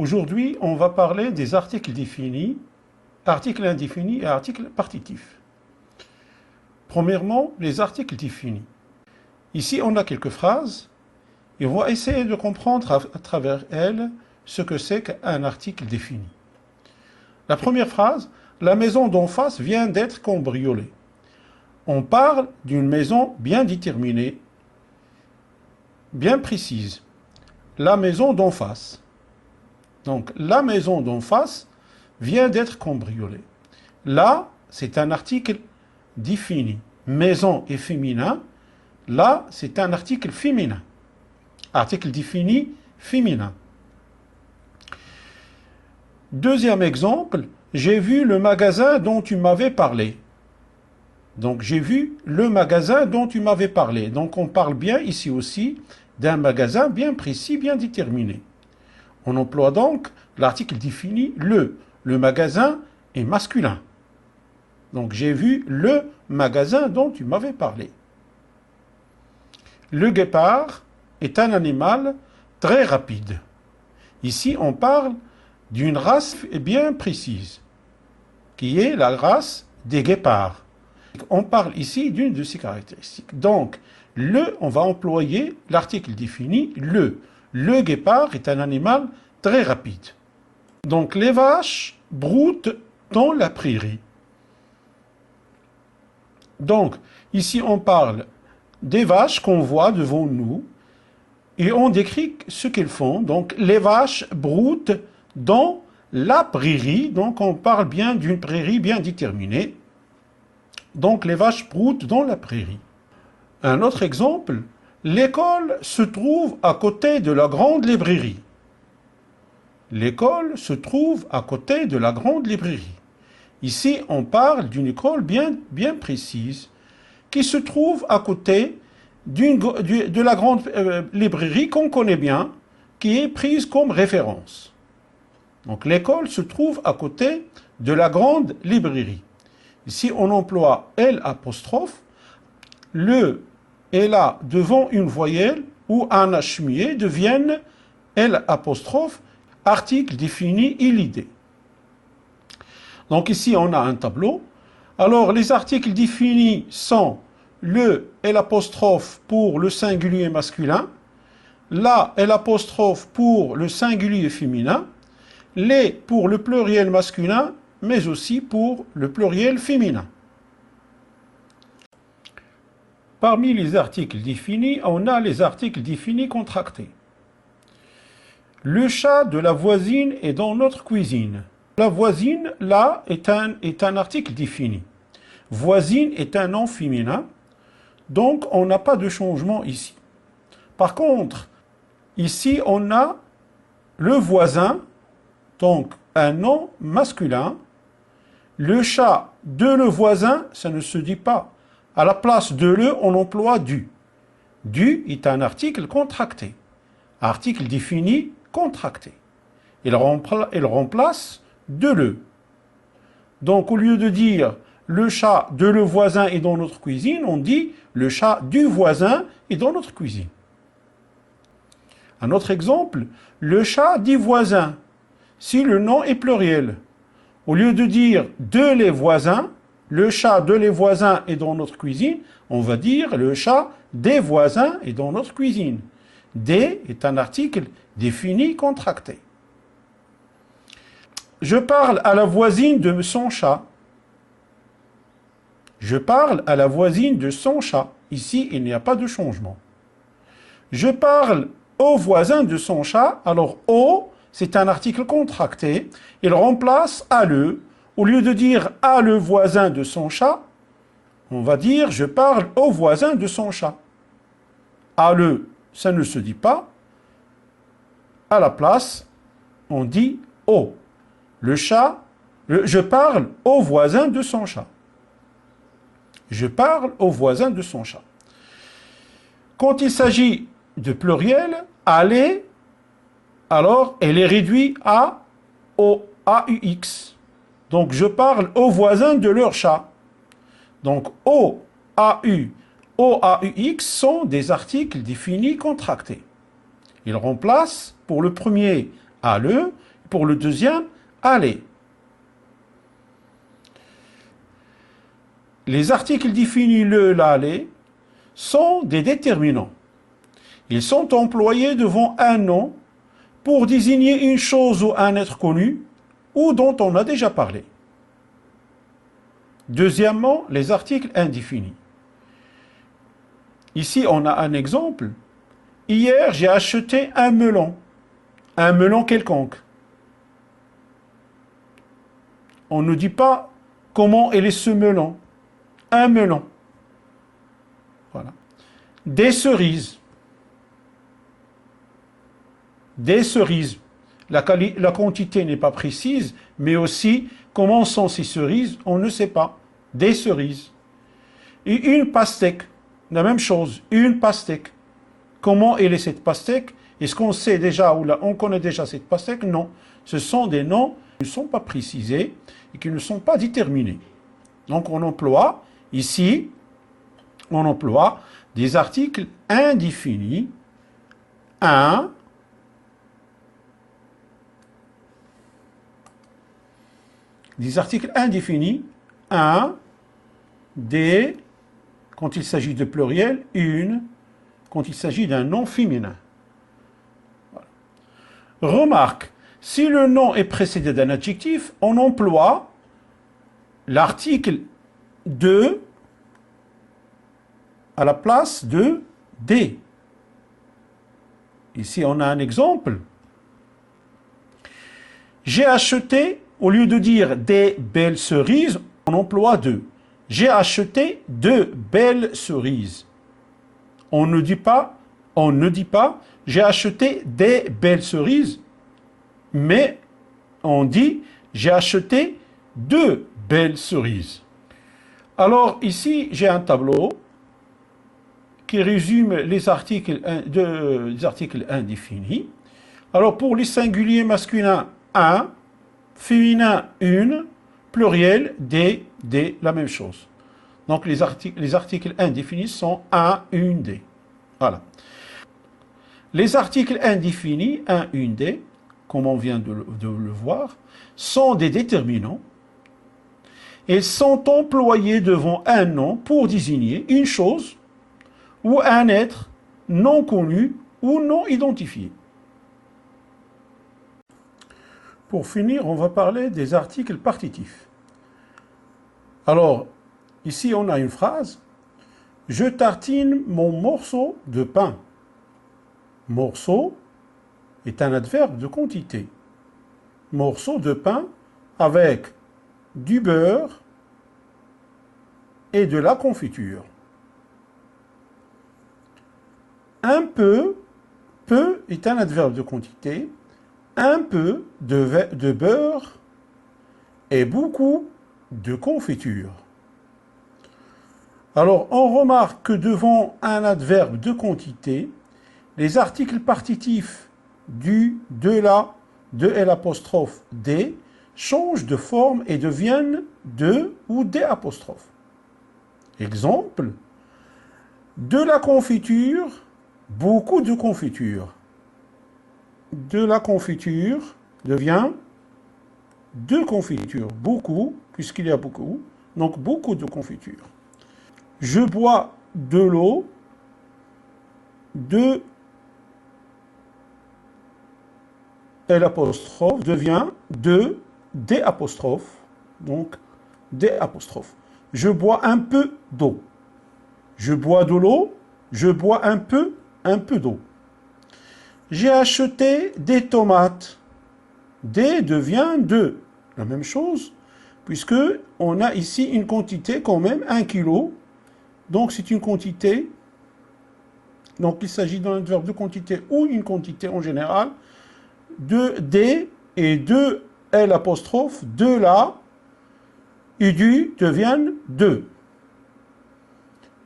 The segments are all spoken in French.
Aujourd'hui, on va parler des articles définis, articles indéfinis et articles partitifs. Premièrement, les articles définis. Ici, on a quelques phrases et on va essayer de comprendre à travers elles ce que c'est qu'un article défini. La première phrase, la maison d'en face vient d'être cambriolée. On parle d'une maison bien déterminée, bien précise. La maison d'en face. Donc, la maison d'en face vient d'être cambriolée. Là, c'est un article défini. Maison est féminin. Là, c'est un article féminin. Article défini féminin. Deuxième exemple, j'ai vu le magasin dont tu m'avais parlé. Donc, j'ai vu le magasin dont tu m'avais parlé. Donc, on parle bien ici aussi d'un magasin bien précis, bien déterminé. On emploie donc l'article défini le. Le magasin est masculin. Donc, j'ai vu le magasin dont tu m'avais parlé. Le guépard est un animal très rapide. Ici, on parle d'une race bien précise, qui est la race des guépards. On parle ici d'une de ces caractéristiques. Donc, on va employer l'article défini le. Le guépard est un animal très rapide. Donc, les vaches broutent dans la prairie. Donc, ici, on parle des vaches qu'on voit devant nous et on décrit ce qu'elles font. Donc, les vaches broutent dans la prairie. Donc, on parle bien d'une prairie bien déterminée. Donc, les vaches broutent dans la prairie. Un autre exemple, l'école se trouve à côté de la grande librairie. L'école se trouve à côté de la grande librairie. Ici, on parle d'une école bien précise qui se trouve à côté de la grande librairie qu'on connaît bien, qui est prise comme référence. Donc, l'école se trouve à côté de la grande librairie. Ici, on emploie L', le et là devant une voyelle ou un H muet deviennent L', article défini et l'idée. Donc ici, on a un tableau. Alors, les articles définis sont le L' pour le singulier masculin, la L' pour le singulier féminin, les pour le pluriel masculin, mais aussi pour le pluriel féminin. Parmi les articles définis, on a les articles définis contractés. Le chat de la voisine est dans notre cuisine. La voisine, là, est un article défini. Voisine est un nom féminin, donc on n'a pas de changement ici. Par contre, ici, on a le voisin, donc un nom masculin. Le chat de le voisin, ça ne se dit pas. À la place de le, on emploie du. Du est un article contracté. Article défini, contracté. Il remplace de le. Donc, au lieu de dire le chat de le voisin est dans notre cuisine, on dit le chat du voisin est dans notre cuisine. Un autre exemple, le chat des voisins, si le nom est pluriel. Au lieu de dire de les voisins, le chat de les voisins est dans notre cuisine, on va dire le chat des voisins est dans notre cuisine. Des est un article défini, contracté. Je parle à la voisine de son chat. Je parle à la voisine de son chat. Ici, il n'y a pas de changement. Je parle au voisin de son chat. Alors, au, c'est un article contracté. Il remplace à le. Au lieu de dire à le voisin de son chat, on va dire je parle au voisin de son chat. À le, ça ne se dit pas. À la place, on dit au. Le chat, je parle au voisin de son chat. Je parle au voisin de son chat. Quand il s'agit de pluriel, aller, alors elle est réduite à AUX. Donc je parle aux voisins de leur chat. Donc OAU, OAUX sont des articles définis contractés. Ils remplacent pour le premier à le, Pour le deuxième, aller. Les articles définis le, l'aller sont des déterminants. Ils sont employés devant un nom pour désigner une chose ou un être connu ou dont on a déjà parlé. Deuxièmement, les articles indéfinis. Ici, on a un exemple. Hier, j'ai acheté un melon quelconque. On ne dit pas comment est ce melon. Un melon. Voilà. Des cerises. Des cerises. La quantité n'est pas précise, mais aussi comment sont ces cerises, on ne sait pas. Des cerises. Et une pastèque. La même chose, une pastèque. Comment est cette pastèque? Est-ce qu'on sait déjà ou là, on connaît déjà cette pastèque? Non. Ce sont des noms qui ne sont pas précisés et qui ne sont pas déterminés. Donc on emploie ici, on emploie des articles indéfinis. Un, des articles indéfinis. Un, des, quand il s'agit de pluriel, une, quand il s'agit d'un nom féminin. Voilà. Remarque, si le nom est précédé d'un adjectif, on emploie l'article de à la place de des. Ici, on a un exemple. J'ai acheté, au lieu de dire des belles cerises, on emploie de. J'ai acheté de belles cerises. On ne dit pas, j'ai acheté des belles cerises, mais on dit, j'ai acheté de belles cerises. Alors ici, j'ai un tableau qui résume les articles indéfinis. Alors pour les singuliers masculins, un, féminin, une, pluriel, des, la même chose. Donc les articles indéfinis sont un, une, des. Voilà. Les articles indéfinis, un, une, des, comme on vient de le voir, sont des déterminants et sont employés devant un nom pour désigner une chose ou un être non connu ou non identifié. Pour finir, on va parler des articles partitifs. Alors, ici on a une phrase. Je tartine mon morceau de pain. Morceau est un adverbe de quantité. Morceau de pain avec du beurre et de la confiture. Un peu est un adverbe de quantité. Un peu de beurre et beaucoup de confiture. Alors, on remarque que devant un adverbe de quantité, les articles partitifs du, de la, de l'apostrophe des changent de forme et deviennent de ou des apostrophes. Exemple, de la confiture, beaucoup de confiture. De la confiture devient de confiture. Beaucoup, puisqu'il y a beaucoup, donc beaucoup de confiture. Je bois de l'eau, de l'apostrophe devient de des apostrophes, donc des apostrophes. Je bois un peu d'eau. Je bois de l'eau, je bois un peu d'eau. J'ai acheté des tomates. Des devient de. La même chose, puisque on a ici une quantité quand même, 1 kg. Donc c'est une quantité. Donc il s'agit d'un adverbe de quantité ou une quantité en général. De des et de l'apostrophe, de la et du deviennent de.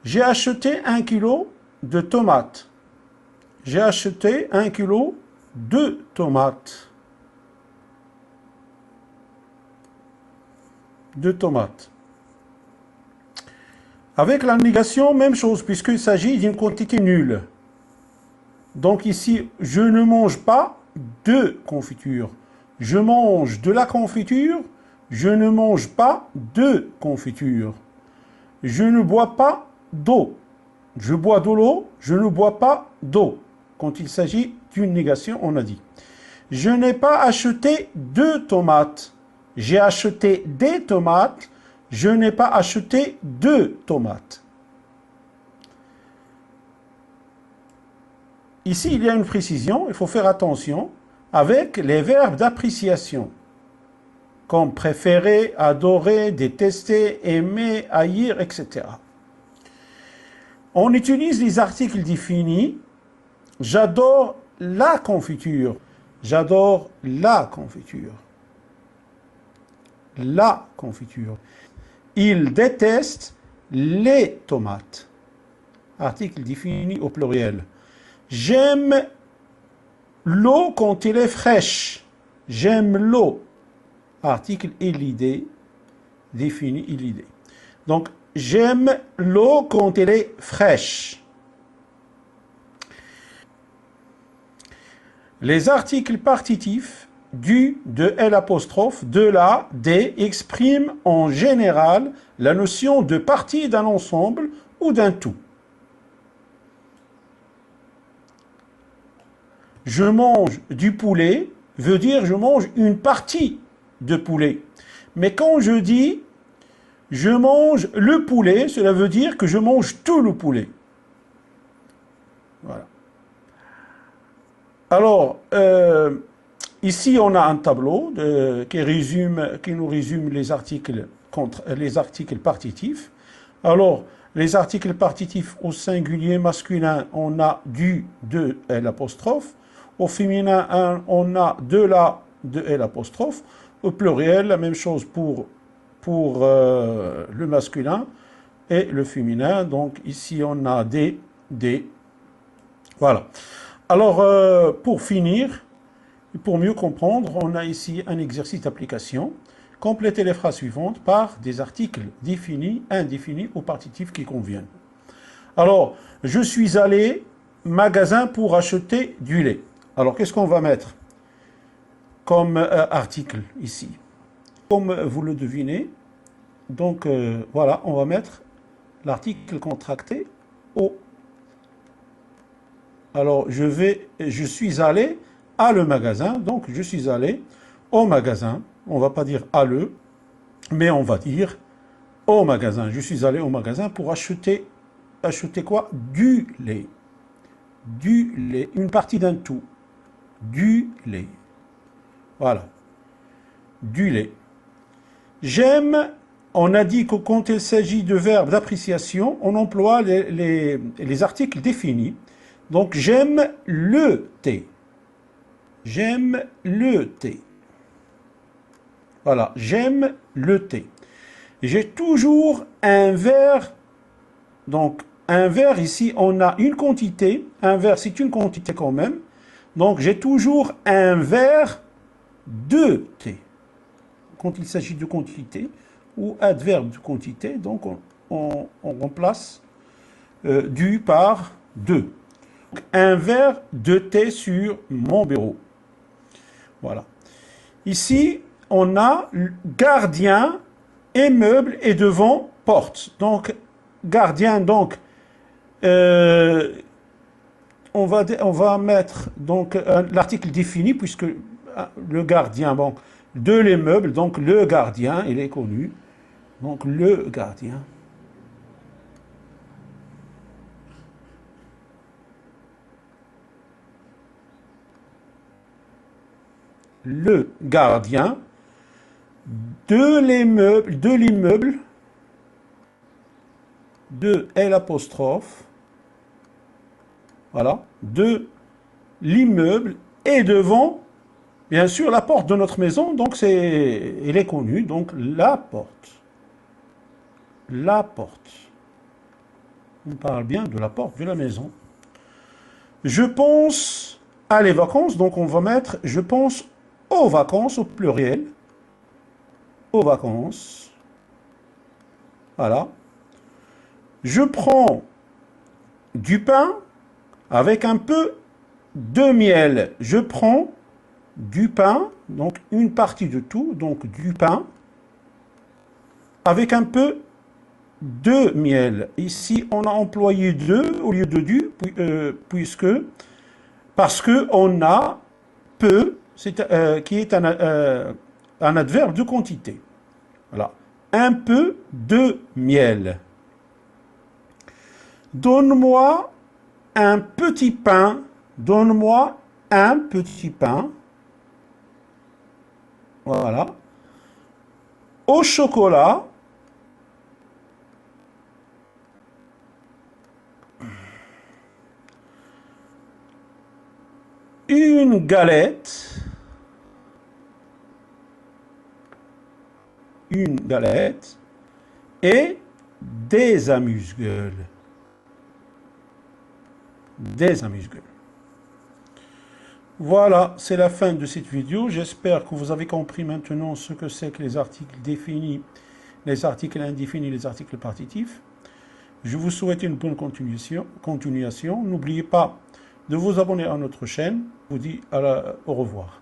J'ai acheté 1 kg de tomates. J'ai acheté 1 kg de tomates. De tomates. Avec la négation, même chose, puisqu'il s'agit d'une quantité nulle. Donc ici, je ne mange pas de confiture. Je mange de la confiture. Je ne mange pas de confiture. Je ne bois pas d'eau. Je bois de l'eau. Je ne bois pas d'eau. Quand il s'agit d'une négation, on a dit. Je n'ai pas acheté de tomates. J'ai acheté des tomates. Je n'ai pas acheté de tomates. Ici, il y a une précision. Il faut faire attention avec les verbes d'appréciation. Comme préférer, adorer, détester, aimer, haïr, etc. On utilise les articles définis. J'adore la confiture. J'adore la confiture. La confiture. Il déteste les tomates. Article défini au pluriel. J'aime l'eau quand elle est fraîche. J'aime l'eau. Article et l'idée. Défini et l'idée. Donc, j'aime l'eau quand elle est fraîche. Les articles partitifs du, de L', de la, des expriment en général la notion de partie d'un ensemble ou d'un tout. Je mange du poulet veut dire je mange une partie de poulet. Mais quand je dis je mange le poulet, cela veut dire que je mange tout le poulet. Voilà. Alors, ici, on a un tableau qui nous résume les articles partitifs. Alors, les articles partitifs au singulier masculin, on a du, de, L'. Au féminin, on a de la, de L'. Au pluriel, la même chose pour le masculin et le féminin. Donc, ici, on a des. Voilà. Alors, pour finir, pour mieux comprendre, on a ici un exercice d'application. Complétez les phrases suivantes par des articles définis, indéfinis ou partitifs qui conviennent. Alors, je suis allé magasin pour acheter du lait. Alors, qu'est-ce qu'on va mettre comme article ici? Comme vous le devinez, donc voilà, on va mettre l'article contracté au. Alors, je suis allé à le magasin, donc je suis allé au magasin. On ne va pas dire à le, mais on va dire au magasin. Je suis allé au magasin pour acheter quoi? Du lait. Du lait, une partie d'un tout. Du lait. Voilà. Du lait. J'aime, on a dit que quand il s'agit de verbes d'appréciation, on emploie les articles définis. Donc, j'aime le thé. J'aime le thé. Voilà, j'aime le thé. J'ai toujours un verre. Donc, un verre, ici, on a une quantité. Un verre, c'est une quantité quand même. Donc, j'ai toujours un verre de thé. Quand il s'agit de quantité ou adverbe de quantité, donc on remplace du par de. Un verre de thé sur mon bureau. Voilà. Ici, on a gardien et meuble et devant porte. Donc, gardien, donc, on va mettre donc l'article défini puisque le gardien, bon, de les meubles, donc le gardien, il est connu. Donc, le gardien. Le gardien de l'immeuble de L', voilà, de l'immeuble et devant, bien sûr, la porte de notre maison, donc elle est connue, donc la porte. La porte. On parle bien de la porte de la maison. Je pense à les vacances, donc on va mettre je pense aux vacances au pluriel. Aux vacances. Voilà. Je prends du pain avec un peu de miel. Je prends du pain, donc une partie de tout, donc du pain, avec un peu de miel. Ici, on a employé de au lieu de du, parce qu'on a peu, qui est un adverbe de quantité. Voilà. Un peu de miel. Donne-moi un petit pain. Donne-moi un petit pain. Voilà. Au chocolat. Une galette. Une galette. Et des amuse-gueules. Des amuse-gueules. Voilà, c'est la fin de cette vidéo. J'espère que vous avez compris maintenant ce que c'est que les articles définis, les articles indéfinis, les articles partitifs. Je vous souhaite une bonne continuation. N'oubliez pas de vous abonner à notre chaîne. Je vous dis au revoir.